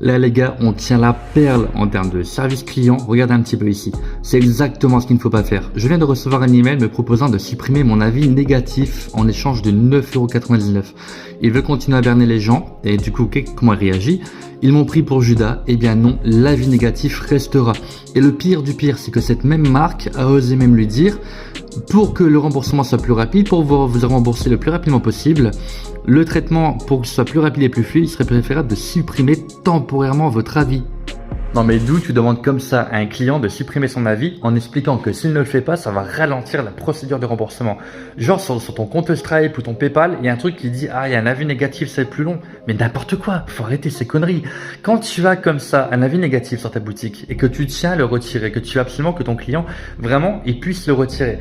Là les gars, on tient la perle en termes de service client. Regardez un petit peu ici. C'est exactement ce qu'il ne faut pas faire. Je viens de recevoir un email me proposant de supprimer mon avis négatif en échange de 9,99 €. Il veut continuer à berner les gens et du coup, comment il réagit? Ils m'ont pris pour Judas. Eh bien non, l'avis négatif restera. Et le pire du pire, c'est que cette même marque a osé même lui dire, pour que le remboursement soit plus rapide, pour vous rembourser le plus rapidement possible, le traitement pour que ce soit plus rapide et plus fluide, il serait préférable de supprimer temporairement votre avis. Non mais d'où tu demandes comme ça à un client de supprimer son avis en expliquant que s'il ne le fait pas, ça va ralentir la procédure de remboursement. Genre sur ton compte Stripe ou ton PayPal, il y a un truc qui dit « Ah, il y a un avis négatif, c'est plus long ». Mais n'importe quoi, faut arrêter ces conneries. Quand tu as comme ça un avis négatif sur ta boutique et que tu tiens à le retirer, que tu veux absolument que ton client, vraiment, il puisse le retirer.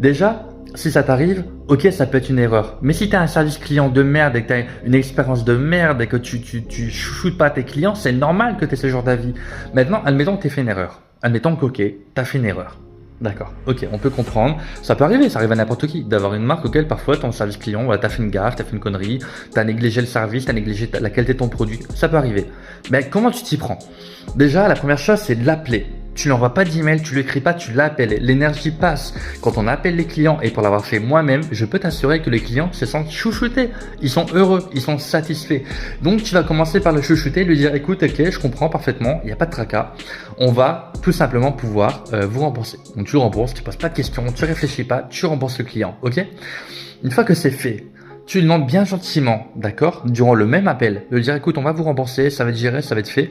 Déjà, si ça t'arrive, ok, ça peut être une erreur. Mais si tu as un service client de merde et que tu as une expérience de merde et que tu chouchoutes pas tes clients, c'est normal que tu aies ce genre d'avis. Maintenant, admettons que tu aies fait une erreur. Admettons que ok, tu as fait une erreur. D'accord, ok, on peut comprendre. Ça peut arriver, ça arrive à n'importe qui, d'avoir une marque auquel parfois ton service client, voilà, t'as fait une gaffe, t'as fait une connerie, t'as négligé le service, t'as négligé la qualité de ton produit. Ça peut arriver. Mais comment tu t'y prends? Déjà, la première chose, c'est de l'appeler. Tu n'envoies pas d'email, tu l'écris pas, tu l'appelles. L'énergie passe. Quand on appelle les clients, et pour l'avoir fait moi-même, je peux t'assurer que les clients se sentent chouchoutés. Ils sont heureux, ils sont satisfaits. Donc tu vas commencer par le chouchouter, lui dire écoute, ok, je comprends parfaitement, il n'y a pas de tracas. On va tout simplement pouvoir vous rembourser. Donc tu rembourses, tu poses pas de questions, tu réfléchis pas, tu rembourses le client, ok? Une fois que c'est fait, tu lui demandes bien gentiment, d'accord, durant le même appel, de lui dire écoute, on va vous rembourser, ça va être géré, ça va être fait.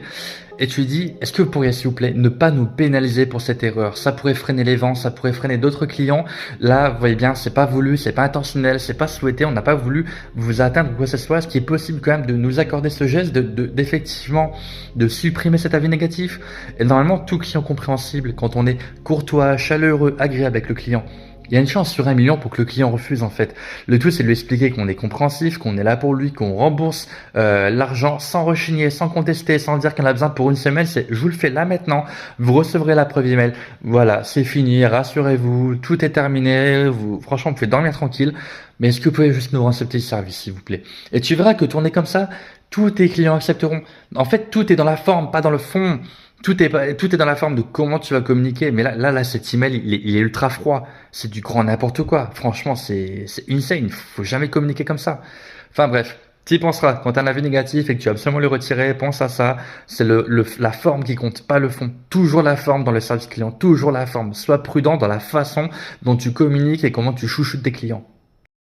Et tu lui dis, est-ce que vous pourriez s'il vous plaît ne pas nous pénaliser pour cette erreur? Ça pourrait freiner les ventes, ça pourrait freiner d'autres clients. Là, vous voyez bien, c'est pas voulu, c'est pas intentionnel, c'est pas souhaité, on n'a pas voulu vous atteindre ou quoi que ce soit. Est-ce qu'il est possible quand même de nous accorder ce geste, d'effectivement, de supprimer cet avis négatif? Et normalement, tout client compréhensible, quand on est courtois, chaleureux, agréable avec le client, il y a une chance sur 1 million pour que le client refuse en fait. Le tout c'est de lui expliquer qu'on est compréhensif, qu'on est là pour lui, qu'on rembourse l'argent sans rechigner, sans contester, sans dire qu'on a besoin pour une semaine. C'est je vous le fais là maintenant, vous recevrez la preuve email. Voilà, c'est fini, rassurez-vous, tout est terminé. Franchement, vous pouvez dormir tranquille. Mais est-ce que vous pouvez juste nous rendre ce petit service s'il vous plaît? Et tu verras que tourner comme ça, tous tes clients accepteront. En fait, tout est dans la forme, pas dans le fond. Tout est dans la forme de comment tu vas communiquer. Mais là, cet email, il est ultra froid. C'est du grand n'importe quoi. Franchement, c'est insane. Faut jamais communiquer comme ça. Enfin bref, tu y penseras. Quand tu as un avis négatif et que tu vas absolument le retirer, pense à ça. C'est la forme qui compte, pas le fond. Toujours la forme dans le service client. Toujours la forme. Sois prudent dans la façon dont tu communiques et comment tu chouchoutes tes clients.